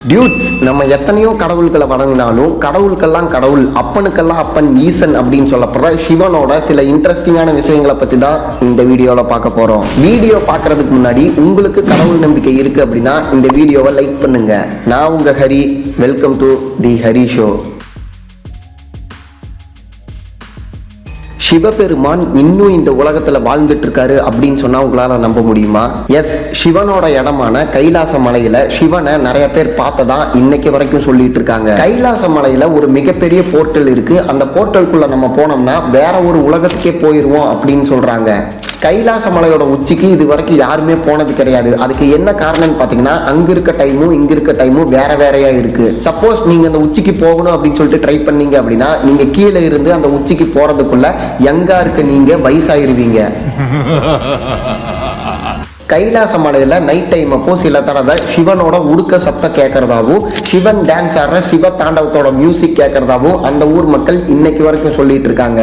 Dudes, நம்ம எத்தனையோ கடவுள்களை வணங்கினாலும் கடவுளுக்கெல்லாம் கடவுள், அப்பனுக்கெல்லாம் அப்பன் ஈசன் அப்படின்னு சொல்லப்படுற சிவனோட சில இன்ட்ரெஸ்டிங்கான விஷயங்களை பற்றி தான் இந்த வீடியோவில் பார்க்க போகிறோம். வீடியோ பார்க்கறதுக்கு முன்னாடி உங்களுக்கு கடவுள் நம்பிக்கை இருக்குது அப்படின்னா இந்த வீடியோவை லைக் பண்ணுங்க. நான் உங்கள் Hari. Welcome to the Hari show. Sivaperuman இன்னும் இந்த உலகத்துல வாழ்ந்துட்டு இருக்காரு அப்படின்னு சொன்னா உங்களால நம்ப முடியுமா? எஸ், சிவனோட இடமான கைலாச மலையில சிவனை நிறைய பேர் பார்த்ததா இன்னைக்கு வரைக்கும் சொல்லிட்டு இருக்காங்க. கைலாச மலையில ஒரு மிகப்பெரிய போர்ட்டல் இருக்கு. அந்த போர்ட்டலுக்குள்ள நம்ம போனோம்னா வேற ஒரு உலகத்துக்கே போயிருவோம் அப்படின்னு சொல்றாங்க. கைலாச மலையோட உச்சிக்கு இது வரைக்கும் யாருமே போனது கிடையாது. அதுக்கு என்ன காரணம்னு பார்த்தீங்கன்னா, அங்க இருக்க டைமும் இங்க இருக்க டைமும் வேற வேறையா இருக்கு. சப்போஸ் நீங்க அந்த உச்சிக்கு போகணும் அப்படின்னு சொல்லிட்டு ட்ரை பண்ணீங்க அப்படின்னா நீங்க கீழே இருந்து அந்த உச்சிக்கு போறதுக்குள்ள எங்க இருக்க நீங்க வயசாயிருவீங்க. கைலாச மலையில நைட் டைம் அப்போ சில தடவை சிவனோட உடுக்க சத்தம் கேட்கறதாவும் சிவன் டான்ஸ் ஆடுற சிவ தாண்டவத்தோட மியூசிக் கேட்கறதாவும் அந்த ஊர் மக்கள் இன்னைக்கு வரைக்கும் சொல்லிட்டு இருக்காங்க.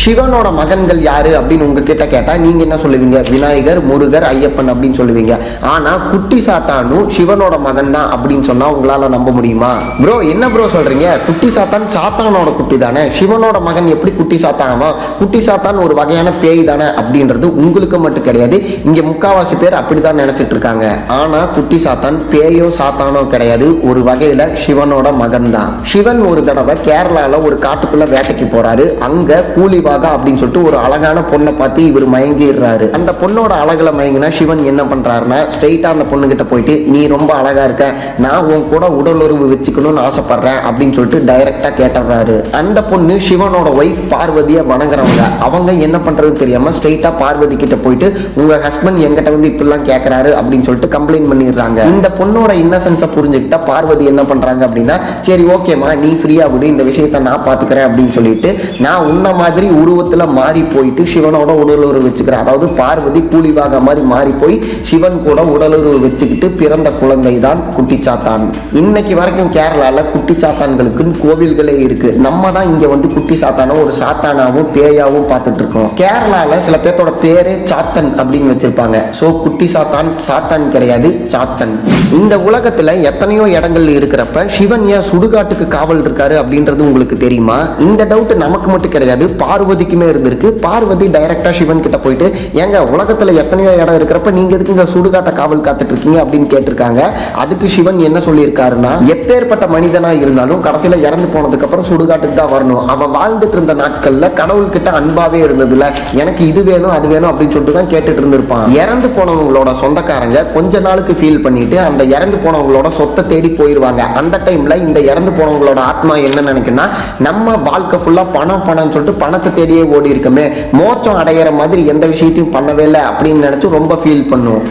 சிவனோட மகன்கள் யாரு அப்படின்னு உங்ககிட்ட கேட்டா நீங்க என்ன சொல்லுவீங்க? விநாயகர், முருகர், ஐயப்பன் அப்படின்னு சொல்லுவீங்க. ஆனா குட்டி சாத்தானும் சிவனோட மகன் தான் அப்படின்னு சொன்னா உங்களால நம்ப முடியுமா? ப்ரோ, என்ன ப்ரோ சொல்றீங்க? குட்டி சாத்தான் சாத்தானோட குட்டி தானே, சிவனோட மகன் எப்படி குட்டி சாத்தானமா? குட்டி சாத்தான் ஒரு வகையான பேய் தானே அப்படின்றது உங்களுக்கு மட்டும் கிடையாது, இங்க முக்காவாசி பேர் அப்படிதான் நினைச்சிட்டு இருக்காங்க. ஆனா குட்டி சாத்தான் பேயோ சாத்தானோ கிடையாது, ஒரு வகையில சிவனோட மகன் தான். சிவன் ஒரு தடவை கேரளால ஒரு காட்டுக்குள்ள வேட்டைக்கு போறாரு. அங்க கூலி அப்படின்னு சொல்லிட்டு ஒரு அழகான பொண்ணை பார்த்து இவர் மயங்கிடுறாரு. அந்த பொண்ணோட அழகுல மயங்கினா சிவன் என்ன பண்றாருன்னா, ஸ்ட்ரெயிட்டா அந்த பொண்ணு கிட்ட போயிட்டு, நீ ரொம்ப அழகா இருக்க, நான் உன் கூட உடலுறவு வச்சுக்கணும்னு ஆசைப்படுறேன் அப்படின்னு சொல்லிட்டு டைரக்டா கேட்டுறாரு. அந்த பொண்ணு சிவனோட ஒய்ஃப் பார்வதியை வணங்குறவங்க. அவங்க என்ன பண்றதுன்னு தெரியாம ஸ்ட்ரெயிட்டா பார்வதி கிட்ட போயிட்டு, உங்க ஹஸ்பண்ட் எங்கிட்ட வந்து இப்படிலாம் கேட்கறாரு அப்படின்னு சொல்லிட்டு கம்ப்ளைண்ட் பண்ணிடுறாங்க. இந்த பொண்ணோட இன்னசென்ஸை புரிஞ்சுக்கிட்ட பார்வதி என்ன பண்றாங்க அப்படின்னா, சரி ஓகேமா, நீ ஃப்ரீயா விடு, இந்த விஷயத்த நான் பாத்துக்கிறேன் அப்படின்னு சொல்லிட்டு நான் உன்ன மாதிரி உருவத்துல மாறி போயிட்டு சிவனோட உடலுறவு வச்சுக்கிறேன். அதாவது பார்வதி கூலிவாக மாதிரி மாறி போய் சிவன் கூட உடலுறவு வச்சுக்கிட்டு பிறந்த குழந்தை தான் குட்டி சாத்தான். இன்னைக்கு வரைக்கும் கேரளால குட்டி சாத்தான்களுக்கு கோவில்களே இருக்கு. நம்ம தான் இங்க வந்து குட்டி சாத்தானோ ஒரு சாத்தானாவும் பேயாவும் பார்த்துட்டு இருக்கோம். கேரளால சில பேர்த்தோட பேரே சாத்தன் அப்படின்னு வச்சிருப்பாங்க. சோ குட்டி சாத்தான் சாத்தான் கிடையாது, சாத்தன். இந்த உலகத்துல எத்தனையோ இடங்கள் இருக்கிறப்ப சிவன் ஏன் சுடுகாட்டுக்கு காவல் இருக்காரு அப்படின்றது உங்களுக்கு தெரியுமா? இந்த டவுட் நமக்கு மட்டும் கிடையாது, பார்வதிக்குமே இருந்திருக்கு. பார்வதி டைரக்டா சிவன் கிட்ட போயிட்டு, ஏங்க உலகத்துல எத்தனையோ இடம் இருக்கிறப்ப நீங்க எதுக்கு இங்க சுடுகாட்ட காவல் காத்துட்டு இருக்கீங்க அப்படின்னு கேட்டிருக்காங்க. அதுக்கு சிவன் என்ன சொல்லியிருக்காருன்னா, எப்பேற்பட்ட மனிதனா இருந்தாலும் கடைசியில இறந்து போனதுக்கு அப்புறம் சுடுகாட்டுக்கு தான் வரணும். அவன் வாழ்ந்துட்டு இருந்த நாட்கள்ல கடவுள் கிட்ட அன்பாவே இருந்ததுல, எனக்கு இது வேணும் அது வேணும் அப்படின்னு சொல்லிட்டு தான் கேட்டுட்டு இருந்திருப்பான். இறந்து போனவங்களோட சொந்தக்காரங்க கொஞ்ச நாளுக்கு ஃபீல் பண்ணிட்டு அந்த இறந்து போனவங்களோட சொத்தை தேடி போயிருவாங்க. அந்த டைம்ல இந்த இறந்து போனவங்களோட ஆத்மா என்ன நினைக்குன்னா, நம்ம வாழ்க்கை ஃபுல்லா பணம் சொல்லிட்டு பணத்தை தேடியே ஓடி இருக்கமே, மோட்சம் அடைகிற மாதிரி எந்த விஷயத்தையும் பண்ணவே இல்லை அப்படின்னு நினைச்சு ரொம்ப ஃபீல் பண்ணும்.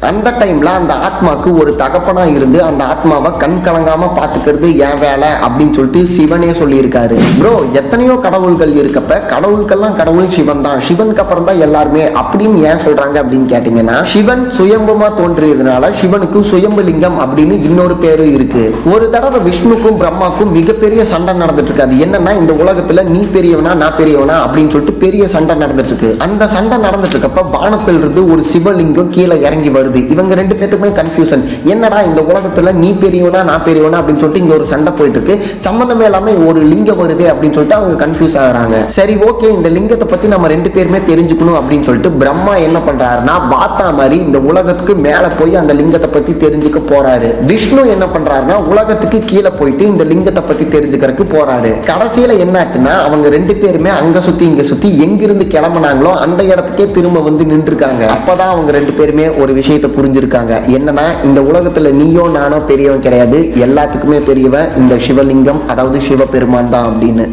அந்த டைம்ல அந்த ஆத்மாக்கு ஒரு தகப்பனா இருந்து அந்த ஆத்மாவை கண் கலங்காம பாத்துக்கிறது என் வேலை அப்படின்னு சொல்லிட்டு சிவனே சொல்லியிருக்காரு. ப்ரோ, எத்தனையோ கடவுள்கள் இருக்கப்ப கடவுளுக்கெல்லாம் கடவுள் சிவன் தான், சிவனுக்கு அப்புறம் தான் எல்லாருமே அப்படின்னு ஏன் சொல்றாங்க அப்படின்னு கேட்டீங்கன்னா, சிவன் சுயம்புமா தோன்றியதுனால சிவனுக்கு சுயம்புலிங்கம் அப்படின்னு இன்னொரு பேரு இருக்கு. ஒரு தடவை விஷ்ணுக்கும் பிரம்மாக்கும் மிகப்பெரிய சண்டை நடந்துட்டு இருக்காது. என்னன்னா, இந்த உலகத்துல நீ பெரியவனா நான் பெரியவனா அப்படின்னு சொல்லிட்டு பெரிய சண்டை நடந்துட்டு இருக்கு. அந்த சண்டை நடந்துட்டு இருக்கப்ப வானத்தில் இருந்து ஒரு சிவலிங்கம் கீழே இறங்கி வருது. இவங்க ரெண்டு பேத்துக்குமே கன்ஃபியூஷன், என்னடா இந்த உலகத்துல நீ பெரியவனா நான் பெரியவனா அப்படின்னு சொல்லிட்டு இங்க ஒரு சண்டை போயிட்டு இருக்கு, சம்பந்தமே இல்லாம ஒரு லிங்கம் வருது அப்படின்னு சொல்லிட்டு அவங்க கன்ஃபியூஸ் ஆகுறாங்க. சரி ஓகே, இந்த லிங்கத்தை பத்தி நம்ம ரெண்டு பேருமே தெரிஞ்சுக்கணும் அப்படின்னு சொல்லிட்டு பிரம்மா என்ன பண்றாருன்னா, வாத்தா மாதிரி இந்த உலகத்துக்கு மேல போய் அந்த லிங்கத்தை பத்தி தெரிஞ்சுக்க போறாரு. விஷ்ணு என்ன பண்றாருன்னா, உலகத்துக்கு கீழே போயிட்டு இந்த லிங்கத்தை பத்தி தெரிஞ்சுக்கிறதுக்கு போறாரு. கடைசியில என்ன ஆச்சுன்னா, அவங்க ரெண்டு பேருமே அங்க சுத்தி இங்க சுத்தி எங்கிருந்து கிளம்புனாங்களோ அந்த இடத்துக்கே திரும்ப வந்து நின்று இருக்காங்க. அப்பதான் அவங்க ரெண்டு பேருமே ஒரு விஷயத்தை புரிஞ்சிருக்காங்க. என்னன்னா, இந்த உலகத்துல நீயோ நானோ பெரியவன் கிடையாது, எல்லாத்துக்குமே பெரியவன் இந்த சிவலிங்கம், அதாவது சிவபெருமான் தான் அப்படின்னு.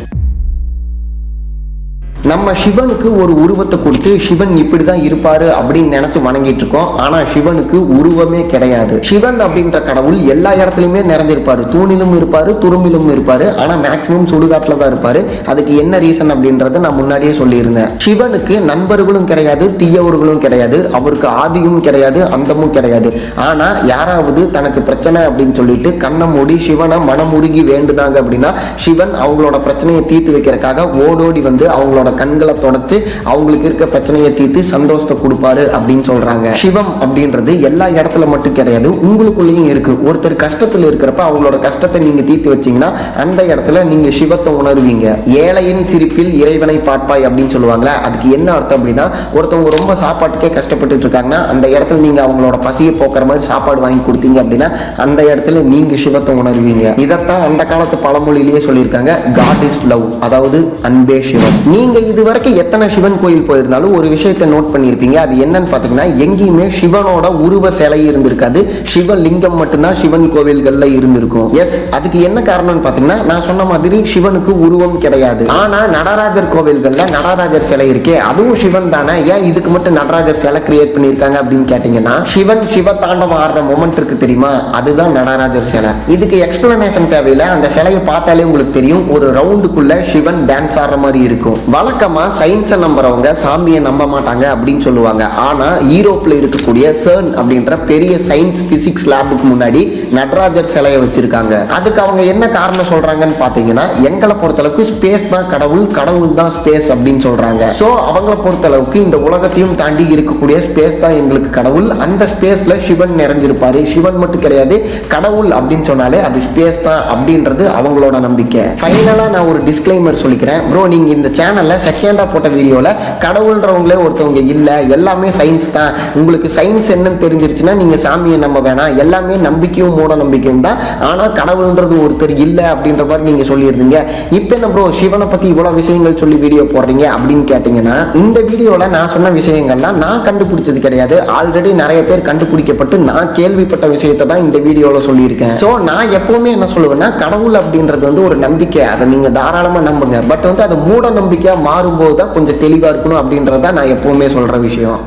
நம்ம சிவனுக்கு ஒரு உருவத்தை கொடுத்து சிவன் இப்படிதான் இருப்பாரு அப்படின்னு நினைச்சு வணங்கிட்டு இருக்கோம். ஆனா சிவனுக்கு உருவமே கிடையாது. சிவன் அப்படின்ற கடவுள் எல்லா இடத்துலயுமே நிறைஞ்சிருப்பாரு, தூணிலும் இருப்பாரு, துரும்பிலும் இருப்பாரு. ஆனா மேக்சிமம் சுடுகாட்டுல தான் இருப்பாரு. அதுக்கு என்ன ரீசன் அப்படின்றத நான் முன்னாடியே சொல்லியிருந்தேன். சிவனுக்கு நண்பர்களும் கிடையாது, தீயவர்களும் கிடையாது, அவருக்கு ஆதியும் கிடையாது, அந்தமும் கிடையாது. ஆனா யாராவது தனக்கு பிரச்சனை அப்படின்னு சொல்லிட்டு கண்ணை மூடி சிவனை மனமுருகி வேண்டுனாங்க அப்படின்னா சிவன் அவங்களோட பிரச்சனையை தீர்த்து வைக்கிறதுக்காக ஓடோடி வந்து அவங்களோட கண்களை தொடச்சு அவங்களுக்கு இருக்க பிரச்சனையை தீர்த்து சந்தோஷத்தை கொடுப்பாரு அப்படின்னு சொல்றாங்க. சிவம் அப்படின்றது எல்லா இடத்துல மட்டும் கிடையாது, உங்களுக்குள்ளேயும் இருக்கு. ஒருத்தர் கஷ்டத்தில் இருக்கிறப்ப அவங்களோட கஷ்டத்தை நீங்க தீர்த்து வச்சீங்கன்னா அந்த இடத்துல நீங்க சிவத்தை உணர்வீங்க. ஏழையின் சிரிப்பில் இறைவனை பார்ப்பாய் அப்படின்னு சொல்லுவாங்களா, அதுக்கு என்ன அர்த்தம் அப்படின்னா, ஒருத்தவங்க ரொம்ப சாப்பாட்டுக்கே கஷ்டப்பட்டு இருக்காங்கன்னா அந்த இடத்துல நீங்க அவங்களோட பசியை போக்குற மாதிரி சாப்பாடு வாங்கி கொடுத்தீங்க அப்படின்னா அந்த இடத்துல நீங்க சிவத்தை உணர்வீங்க. இதைத்தான் அந்த காலத்து பழமொழியிலேயே சொல்லியிருக்காங்க, காட் இஸ் லவ், அதாவது அன்பே சிவம். நீங்க இதுவரைக்கும் எத்தனை சிவன் கோயில் போயிருந்தாலும் ஒரு விஷயத்தை நோட் பண்ணியிருப்பீங்க. அது என்னன்னு பார்த்தீங்கன்னா, எங்கேயுமே சிவனோட உருவ சிலை இருந்திருக்காது, சிவலிங்கம் மட்டும்தான் சிவன் கோவில்கள்ல இருந்திருக்கும். எஸ், அதுக்கு என்ன காரணம்னு பார்த்தீங்கன்னா, நான் சொன்ன மாதிரி சிவனுக்கு உருவம் கிடையாது. ஆனா நடராஜர் கோவில்கள்ல நடராஜர் சிலை இருக்கே, அதுவும் சிவன் தானே, ஏன் இதுக்கு மட்டும் நடராஜர் சிலை கிரியேட் பண்ணியிருக்காங்க அப்படின்னு கேட்டீங்கன்னா, சிவன் சிவ தாண்டவம் ஆடுற மொமெண்ட் இருக்கு தெரியுமா, அதுதான் நடராஜர் சிலை. இதுக்கு எக்ஸ்பிளனேஷன் தேவையில்லை, அந்த சிலையை பார்த்தாலே உங்களுக்கு தெரியும், ஒரு ரவுண்டுக்குள்ள சிவன் டான்ஸ் ஆடுற மாதிரி இருக்கும். வழக்கமா சயின்ஸை நம்புறவங்க சாமியை நம்ப மாட்டாங்க அப்படின்னு சொல்லுவாங்க. ஆனா யூரோப்ல இருக்கக்கூடிய CERN அப்படின்ற பெரிய சயின்ஸ் பிசிக்ஸ் லேபுக்கு முன்னாடி நடராஜர் சிலையை வச்சிருக்காங்க. அதுக்கு அவங்க என்ன காரணம் சொல்றாங்கன்னு பாத்தீங்கன்னா, எங்களை பொறுத்தளவுக்கு ஸ்பேஸ் தான் கடவுள், கடவுள் தான் ஸ்பேஸ் அப்படின்னு சொல்றாங்க. சோ அவங்களை பொறுத்தளவுக்கு இந்த உலகத்தையும் தாண்டி இருக்கக்கூடிய ஸ்பேஸ் தான் எங்களுக்கு கடவுள். அந்த ஸ்பேஸ்ல சிவன் நிறைஞ்சிருப்பாரு. சிவன் மட்டும் கிடையாது, கடவுள் அப்படின்னு சொன்னாலே அது ஸ்பேஸ் தான் அப்படின்றது அவங்களோட நம்பிக்கை. ஃபைனலா நான் ஒரு டிஸ்க்ளைமர் சொல்லிக்கிறேன் ப்ரோ, நீங்க இந்த சேனல்ல செகண்டா போட்ட வீடியோல கடவுள்ன்றவங்களே ஒருத்தவங்க இல்ல, எல்லாமே சயின்ஸ் தான், உங்களுக்கு சயின்ஸ் என்னன்னு தெரிஞ்சிருச்சுன்னா நீங்க சாமியை நம்ப வேணாம், எல்லாமே நம்பிக்கையும் மூட நம்பிக்கையும் தான், ஆனா கடவுள்ன்றது ஒருத்தர் இல்ல அப்படின்ற மாதிரி நீங்க சொல்லியிருந்தீங்க. இப்ப என்ன ப்ரோ சிவனை பத்தி இவ்வளவு விஷயங்கள் சொல்லி வீடியோ போடுறீங்க அப்படின்னு கேட்டீங்கன்னா, இந்த வீடியோல நான் சொன்ன விஷயங்கள்லாம் நான் கண்டுபிடிச்சது கிடையாது, ஆல்ரெடி நிறைய பேர் கண்டுபிடிக்கப்பட்டு நான் கேள்விப்பட்ட விஷயத்தை தான் இந்த வீடியோல சொல்லியிருக்கேன். ஸோ நான் எப்பவுமே என்ன சொல்லுவேன்னா, கடவுள் அப்படின்றது வந்து ஒரு நம்பிக்கை, அதை நீங்க தாராளமா நம்புங்க. பட் வந்து அது மூட நம்பிக்கையா மாறும்போது தான் கொஞ்சம் தெளிவா இருக்கணும் அப்படின்றத நான் எப்பவுமே சொல்ற விஷயம்.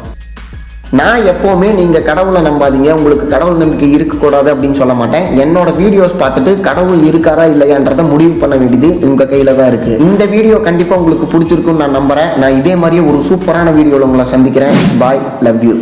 நான் எப்பவுமே நீங்க கடவுளை நம்பாதீங்க, உங்களுக்கு கடவுள் நம்பிக்கை இருக்கக்கூடாது அப்படின்னு சொல்ல மாட்டேன். என்னோட வீடியோஸ் பார்த்துட்டு கடவுள் இருக்காரா இல்லையான்றதை முடிவு பண்ண வேண்டியது உங்க கையில தான் இருக்கு. இந்த வீடியோ கண்டிப்பா உங்களுக்கு பிடிச்சிருக்குன்னு நான் நம்புறேன். நான் இதே மாதிரியே ஒரு சூப்பரான வீடியோல உங்களை சந்திக்கிறேன். பாய், லவ் யூ.